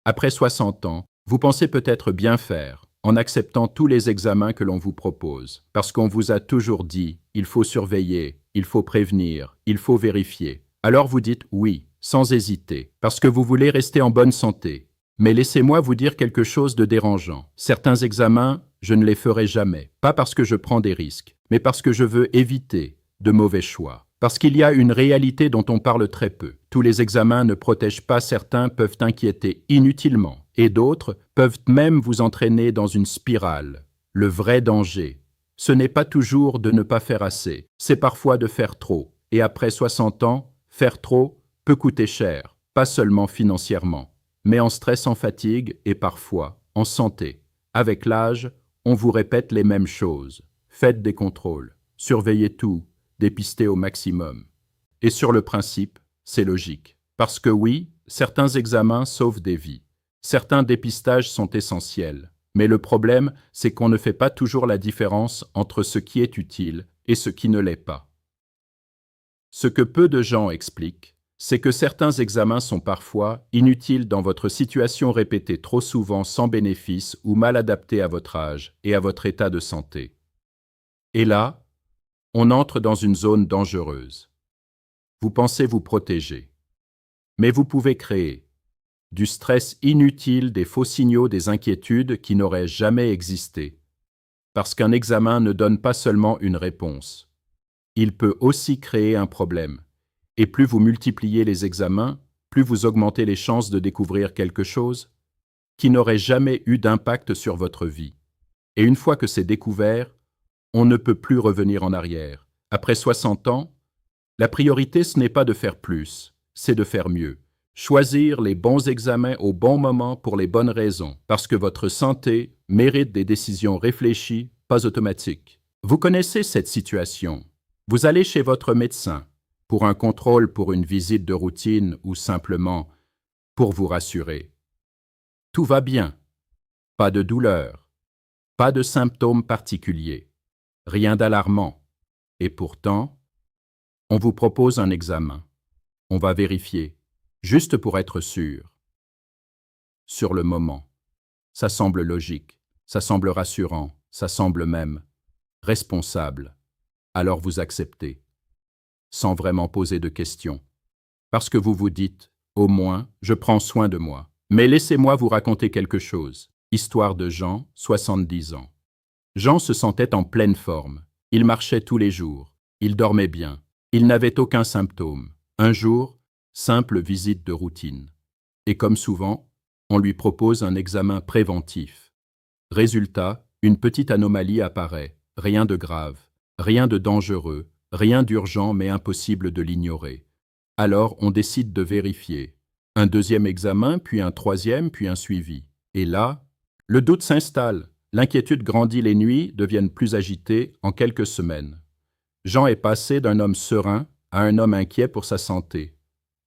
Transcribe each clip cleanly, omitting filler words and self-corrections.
Après 60 ans, vous pensez peut-être bien faire en acceptant tous les examens que l'on vous propose, parce qu'on vous a toujours dit « il faut surveiller, il faut prévenir, il faut vérifier ». Alors vous dites « oui », sans hésiter, parce que vous voulez rester en bonne santé. Mais laissez-moi vous dire quelque chose de dérangeant. Certains examens, je ne les ferai jamais, pas parce que je prends des risques, mais parce que je veux éviter de mauvais choix. Parce qu'il y a une réalité dont on parle très peu. Tous les examens ne protègent pas, certains peuvent inquiéter inutilement, et d'autres peuvent même vous entraîner dans une spirale. Le vrai danger, ce n'est pas toujours de ne pas faire assez, c'est parfois de faire trop. Et après 60 ans, faire trop peut coûter cher, pas seulement financièrement, mais en stress, en fatigue et parfois en santé. Avec l'âge, on vous répète les mêmes choses. Faites des contrôles, surveillez tout, dépistez au maximum. Et sur le principe, c'est logique. Parce que oui, certains examens sauvent des vies. Certains dépistages sont essentiels. Mais le problème, c'est qu'on ne fait pas toujours la différence entre ce qui est utile et ce qui ne l'est pas. Ce que peu de gens expliquent, c'est que certains examens sont parfois inutiles dans votre situation répétée trop souvent sans bénéfice ou mal adaptés à votre âge et à votre état de santé. Et là, on entre dans une zone dangereuse. Vous pensez vous protéger. Mais vous pouvez créer du stress inutile, des faux signaux, des inquiétudes qui n'auraient jamais existé. Parce qu'un examen ne donne pas seulement une réponse. Il peut aussi créer un problème. Et plus vous multipliez les examens, plus vous augmentez les chances de découvrir quelque chose qui n'aurait jamais eu d'impact sur votre vie. Et une fois que c'est découvert, on ne peut plus revenir en arrière. Après 60 ans, la priorité, ce n'est pas de faire plus, c'est de faire mieux. Choisir les bons examens au bon moment pour les bonnes raisons, parce que votre santé mérite des décisions réfléchies, pas automatiques. Vous connaissez cette situation. Vous allez chez votre médecin pour un contrôle, pour une visite de routine ou simplement pour vous rassurer. Tout va bien. Pas de douleur. Pas de symptômes particuliers. Rien d'alarmant. Et pourtant, on vous propose un examen. On va vérifier, juste pour être sûr. Sur le moment, ça semble logique, ça semble rassurant, ça semble même responsable. Alors vous acceptez, sans vraiment poser de questions. Parce que vous vous dites, au moins, je prends soin de moi. Mais laissez-moi vous raconter quelque chose. Histoire de Jean, 70 ans. Jean se sentait en pleine forme. Il marchait tous les jours. Il dormait bien. Il n'avait aucun symptôme. Un jour, simple visite de routine. Et comme souvent, on lui propose un examen préventif. Résultat, une petite anomalie apparaît. Rien de grave, rien de dangereux, rien d'urgent mais impossible de l'ignorer. Alors on décide de vérifier. Un deuxième examen, puis un troisième, puis un suivi. Et là, le doute s'installe. L'inquiétude grandit, les nuits deviennent plus agitées en quelques semaines. Jean est passé d'un homme serein à un homme inquiet pour sa santé.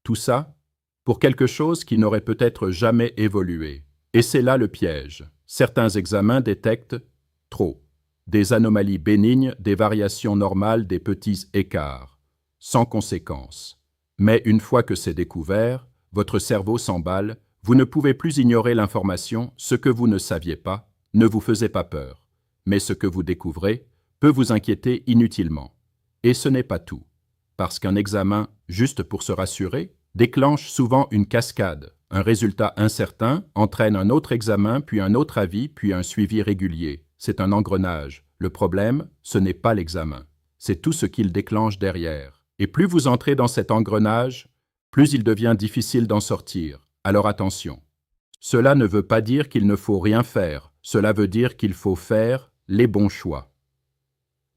Tout ça pour quelque chose qui n'aurait peut-être jamais évolué. Et c'est là le piège. Certains examens détectent trop. Des anomalies bénignes, des variations normales, des petits écarts, sans conséquence. Mais une fois que c'est découvert, votre cerveau s'emballe, vous ne pouvez plus ignorer l'information, ce que vous ne saviez pas ne vous faisait pas peur. Mais ce que vous découvrez peut vous inquiéter inutilement. Et ce n'est pas tout. Parce qu'un examen, juste pour se rassurer, déclenche souvent une cascade. Un résultat incertain entraîne un autre examen, puis un autre avis, puis un suivi régulier. C'est un engrenage. Le problème, ce n'est pas l'examen. C'est tout ce qu'il déclenche derrière. Et plus vous entrez dans cet engrenage, plus il devient difficile d'en sortir. Alors attention. Cela ne veut pas dire qu'il ne faut rien faire. Cela veut dire qu'il faut faire les bons choix.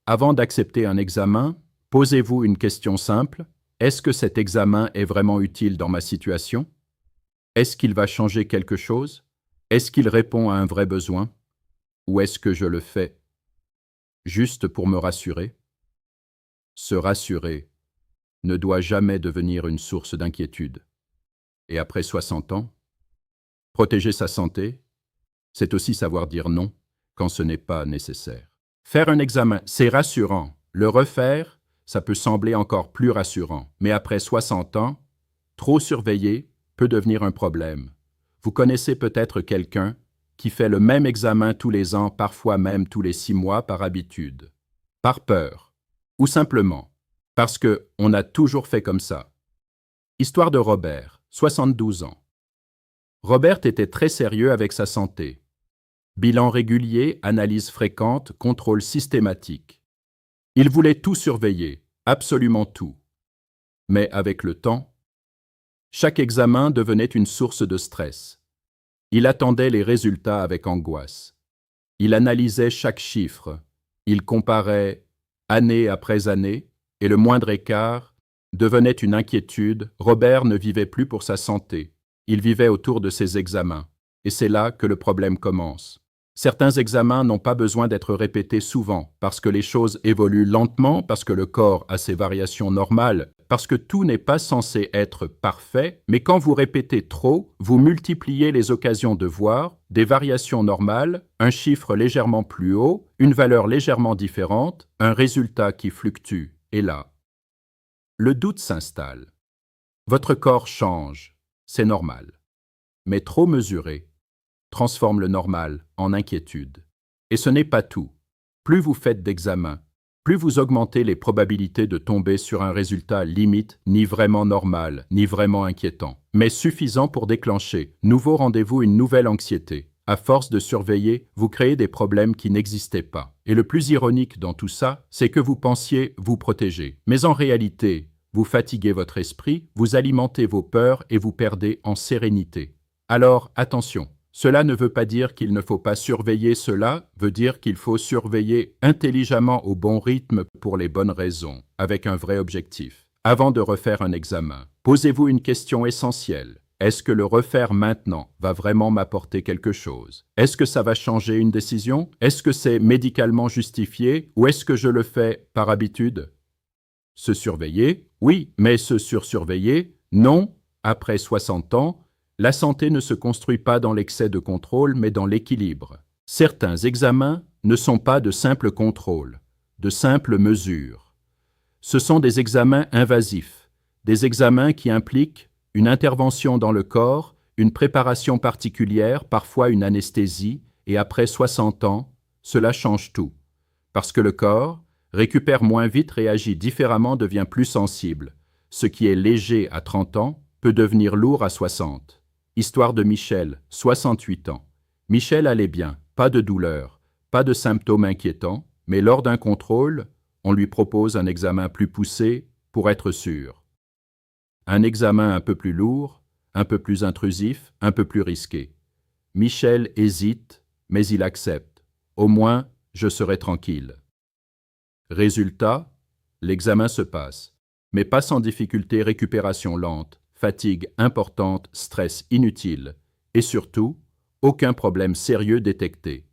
Avant d'accepter un examen, posez-vous une question simple. Est-ce que cet examen est vraiment utile dans ma situation? Est-ce qu'il va changer quelque chose? Est-ce qu'il répond à un vrai besoin? Ou est-ce que je le fais juste pour me rassurer? Se rassurer ne doit jamais devenir une source d'inquiétude. Et après 60 ans, protéger sa santé, c'est aussi savoir dire non quand ce n'est pas nécessaire. Faire un examen, c'est rassurant. Le refaire, ça peut sembler encore plus rassurant. Mais après 60 ans, trop surveiller peut devenir un problème. Vous connaissez peut-être quelqu'un qui fait le même examen tous les ans, parfois même tous les 6 mois par habitude, par peur, ou simplement parce qu'on a toujours fait comme ça. Histoire de Robert, 72 ans. Robert était très sérieux avec sa santé. Bilan régulier, analyse fréquente, contrôle systématique. Il voulait tout surveiller, absolument tout. Mais avec le temps, chaque examen devenait une source de stress. Il attendait les résultats avec angoisse. Il analysait chaque chiffre. Il comparait année après année, et le moindre écart devenait une inquiétude. Robert ne vivait plus pour sa santé. Il vivait autour de ses examens. Et c'est là que le problème commence. Certains examens n'ont pas besoin d'être répétés souvent, parce que les choses évoluent lentement, parce que le corps a ses variations normales, parce que tout n'est pas censé être parfait, mais quand vous répétez trop, vous multipliez les occasions de voir des variations normales, un chiffre légèrement plus haut, une valeur légèrement différente, un résultat qui fluctue. Et là, le doute s'installe. Votre corps change, c'est normal. Mais trop mesuré transforme le normal en inquiétude. Et ce n'est pas tout. Plus vous faites d'examens, plus vous augmentez les probabilités de tomber sur un résultat limite, ni vraiment normal, ni vraiment inquiétant, mais suffisant pour déclencher, nouveau rendez-vous, une nouvelle anxiété. À force de surveiller, vous créez des problèmes qui n'existaient pas. Et le plus ironique dans tout ça, c'est que vous pensiez vous protéger. Mais en réalité, vous fatiguez votre esprit, vous alimentez vos peurs et vous perdez en sérénité. Alors, attention. Cela ne veut pas dire qu'il ne faut pas surveiller, cela veut dire qu'il faut surveiller intelligemment au bon rythme pour les bonnes raisons, avec un vrai objectif. Avant de refaire un examen, posez-vous une question essentielle. Est-ce que le refaire maintenant va vraiment m'apporter quelque chose? Est-ce que ça va changer une décision? Est-ce que c'est médicalement justifié ou est-ce que je le fais par habitude? Se surveiller? Oui, mais se surveiller? Non. Après 60 ans, la santé ne se construit pas dans l'excès de contrôle, mais dans l'équilibre. Certains examens ne sont pas de simples contrôles, de simples mesures. Ce sont des examens invasifs, des examens qui impliquent une intervention dans le corps, une préparation particulière, parfois une anesthésie, et après 60 ans, cela change tout. Parce que le corps récupère moins vite, réagit différemment, devient plus sensible. Ce qui est léger à 30 ans peut devenir lourd à 60. Histoire de Michel, 68 ans. Michel allait bien, pas de douleur, pas de symptômes inquiétants, mais lors d'un contrôle, on lui propose un examen plus poussé pour être sûr. Un examen un peu plus lourd, un peu plus intrusif, un peu plus risqué. Michel hésite, mais il accepte. Au moins, je serai tranquille. Résultat, l'examen se passe, mais pas sans difficulté, récupération lente, fatigue importante, stress inutile, et surtout, aucun problème sérieux détecté.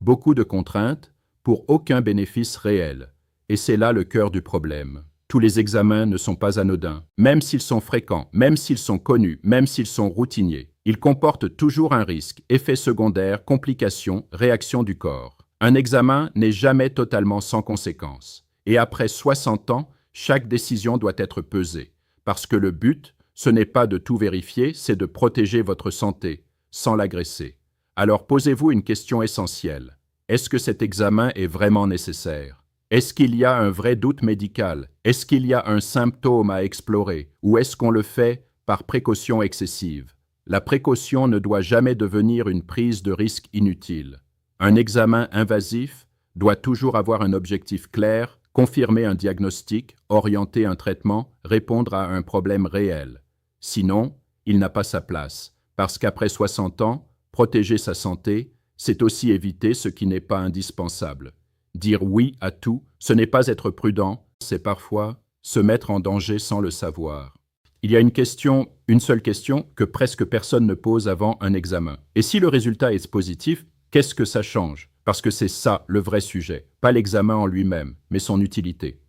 Beaucoup de contraintes pour aucun bénéfice réel. Et c'est là le cœur du problème. Tous les examens ne sont pas anodins, même s'ils sont fréquents, même s'ils sont connus, même s'ils sont routiniers. Ils comportent toujours un risque, effets secondaires, complications, réactions du corps. Un examen n'est jamais totalement sans conséquences. Et après 60 ans, chaque décision doit être pesée, parce que le but, ce n'est pas de tout vérifier, c'est de protéger votre santé, sans l'agresser. Alors posez-vous une question essentielle. Est-ce que cet examen est vraiment nécessaire? Est-ce qu'il y a un vrai doute médical? Est-ce qu'il y a un symptôme à explorer? Ou est-ce qu'on le fait par précaution excessive? La précaution ne doit jamais devenir une prise de risque inutile. Un examen invasif doit toujours avoir un objectif clair, confirmer un diagnostic, orienter un traitement, répondre à un problème réel. Sinon, il n'a pas sa place, parce qu'après 60 ans, protéger sa santé, c'est aussi éviter ce qui n'est pas indispensable. Dire oui à tout, ce n'est pas être prudent, c'est parfois se mettre en danger sans le savoir. Il y a une seule question que presque personne ne pose avant un examen. Et si le résultat est positif, qu'est-ce que ça change? Parce que c'est ça le vrai sujet, pas l'examen en lui-même, mais son utilité.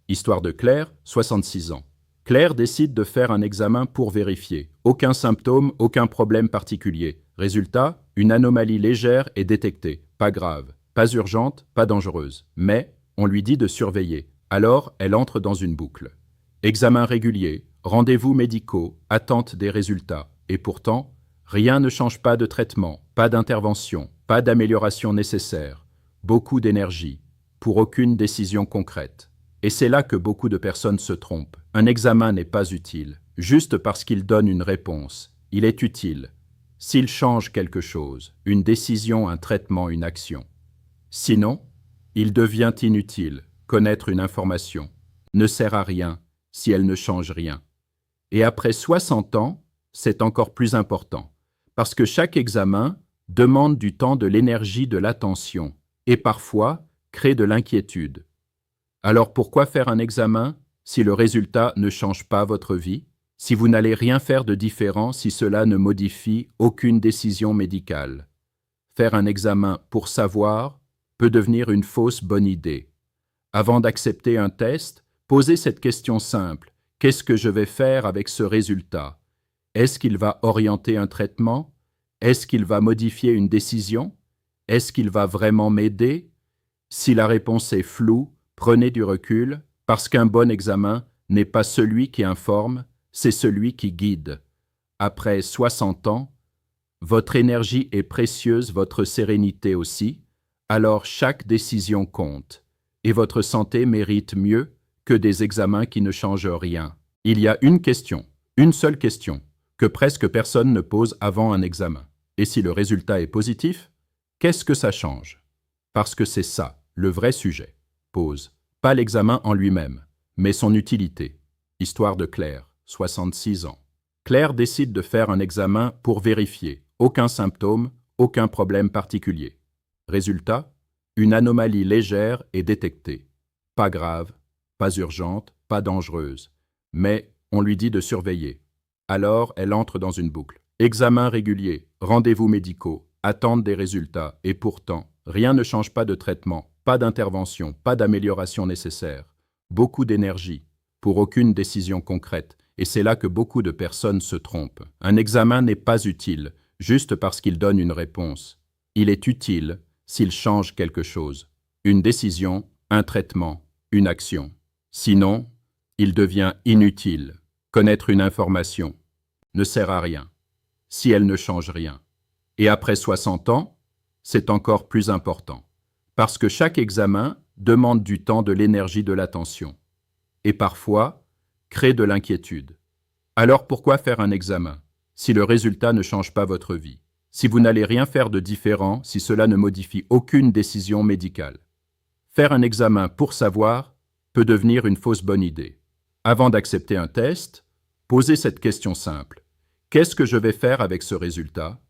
Histoire de Claire, 66 ans. Claire décide de faire un examen pour vérifier. Aucun symptôme, aucun problème particulier. Résultat, une anomalie légère est détectée. Pas grave, pas urgente, pas dangereuse. Mais on lui dit de surveiller. Alors, elle entre dans une boucle. Examen régulier, rendez-vous médicaux, attente des résultats. Et pourtant, Rien ne change, pas de traitement, pas d'intervention, pas d'amélioration nécessaire, beaucoup d'énergie, pour aucune décision concrète. Et c'est là que beaucoup de personnes se trompent. Un examen n'est pas utile, juste parce qu'il donne une réponse. Il est utile s'il change quelque chose, une décision, un traitement, une action. Sinon, il devient inutile. Connaître une information ne sert à rien si elle ne change rien. Et après 60 ans, c'est encore plus important, parce que chaque examen demande du temps, de l'énergie, de l'attention, et parfois crée de l'inquiétude. Alors pourquoi faire un examen si le résultat ne change pas votre vie, si vous n'allez rien faire de différent, si cela ne modifie aucune décision médicale? Faire un examen pour savoir peut devenir une fausse bonne idée. Avant d'accepter un test, posez cette question simple. Qu'est-ce que je vais faire avec ce résultat? Est-ce qu'il va orienter un traitement? Est-ce qu'il va modifier une décision? Est-ce qu'il va vraiment m'aider? Si la réponse est floue, prenez du recul, parce qu'un bon examen n'est pas celui qui informe, c'est celui qui guide. Après 60 ans, votre énergie est précieuse, votre sérénité aussi, alors chaque décision compte, et votre santé mérite mieux que des examens qui ne changent rien. Il y a une seule question, que presque personne ne pose avant un examen. Et si le résultat est positif, qu'est-ce que ça change? Parce que c'est ça, le vrai sujet. Pose. Pas l'examen en lui-même, mais son utilité. Histoire de Claire, 66 ans. Claire décide de faire un examen pour vérifier. Aucun symptôme, aucun problème particulier. Résultat, une anomalie légère est détectée. Pas grave, pas urgente, pas dangereuse. Mais on lui dit de surveiller. Alors, elle entre dans une boucle. Examen régulier, rendez-vous médicaux, attente des résultats, et pourtant, rien ne change, pas de traitement, pas d'intervention, pas d'amélioration nécessaire. Beaucoup d'énergie, pour aucune décision concrète, et c'est là que beaucoup de personnes se trompent. Un examen n'est pas utile, juste parce qu'il donne une réponse. Il est utile s'il change quelque chose. Une décision, un traitement, une action. Sinon, il devient inutile. Connaître une information ne sert à rien si elle ne change rien. Et après 60 ans, c'est encore plus important, parce que chaque examen demande du temps, de l'énergie, de l'attention, et parfois crée de l'inquiétude. Alors pourquoi faire un examen si le résultat ne change pas votre vie, si vous n'allez rien faire de différent, si cela ne modifie aucune décision médicale? Faire un examen pour savoir peut devenir une fausse bonne idée. Avant d'accepter un test, posez cette question simple. Qu'est-ce que je vais faire avec ce résultat?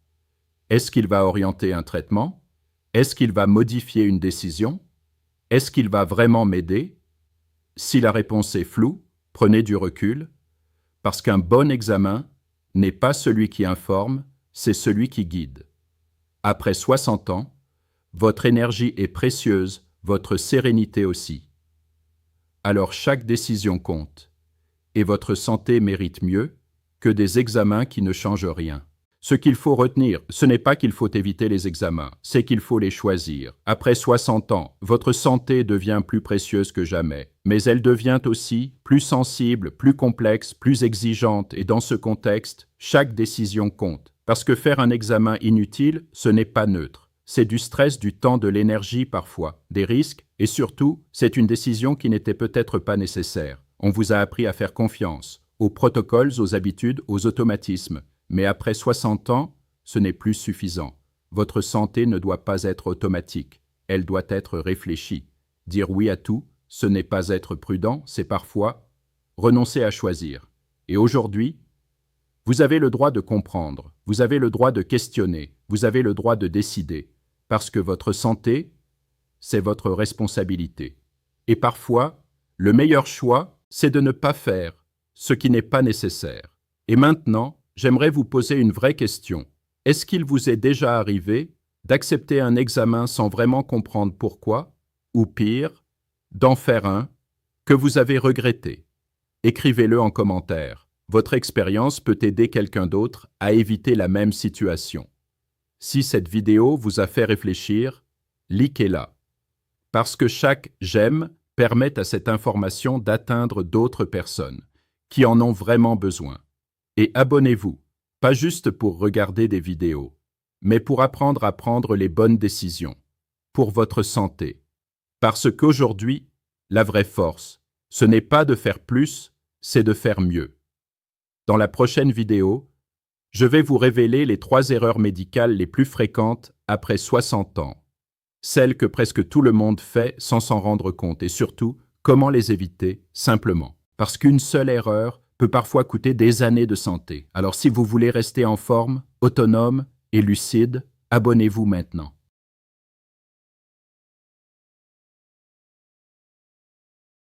Est-ce qu'il va orienter un traitement? Est-ce qu'il va modifier une décision? Est-ce qu'il va vraiment m'aider? Si la réponse est floue, prenez du recul, parce qu'un bon examen n'est pas celui qui informe, c'est celui qui guide. Après 60 ans, votre énergie est précieuse, votre sérénité aussi. Alors chaque décision compte, et votre santé mérite mieux que des examens qui ne changent rien. Ce qu'il faut retenir, ce n'est pas qu'il faut éviter les examens, c'est qu'il faut les choisir. Après 60 ans, votre santé devient plus précieuse que jamais, mais elle devient aussi plus sensible, plus complexe, plus exigeante, et dans ce contexte, chaque décision compte. Parce que faire un examen inutile, ce n'est pas neutre. C'est du stress, du temps, de l'énergie parfois, des risques, et surtout, c'est une décision qui n'était peut-être pas nécessaire. On vous a appris à faire confiance, aux protocoles, aux habitudes, aux automatismes. Mais après 60 ans, ce n'est plus suffisant. Votre santé ne doit pas être automatique, elle doit être réfléchie. Dire oui à tout, ce n'est pas être prudent, c'est parfois renoncer à choisir. Et aujourd'hui, vous avez le droit de comprendre, vous avez le droit de questionner, vous avez le droit de décider, parce que votre santé, c'est votre responsabilité. Et parfois, le meilleur choix, c'est de ne pas faire ce qui n'est pas nécessaire. Et maintenant, j'aimerais vous poser une vraie question. Est-ce qu'il vous est déjà arrivé d'accepter un examen sans vraiment comprendre pourquoi, ou pire, d'en faire un que vous avez regretté? Écrivez-le en commentaire. Votre expérience peut aider quelqu'un d'autre à éviter la même situation. Si cette vidéo vous a fait réfléchir, likez-la. Parce que chaque j'aime permet à cette information d'atteindre d'autres personnes qui en ont vraiment besoin. Et abonnez-vous Pas juste pour regarder des vidéos, mais pour apprendre à prendre les bonnes décisions, pour votre santé. Parce qu'aujourd'hui, la vraie force, ce n'est pas de faire plus, c'est de faire mieux. Dans la prochaine vidéo, je vais vous révéler les 3 erreurs médicales les plus fréquentes après 60 ans. Celles que presque tout le monde fait sans s'en rendre compte et surtout, comment les éviter simplement. Parce qu'une seule erreur peut parfois coûter des années de santé. Alors si vous voulez rester en forme, autonome et lucide, abonnez-vous maintenant.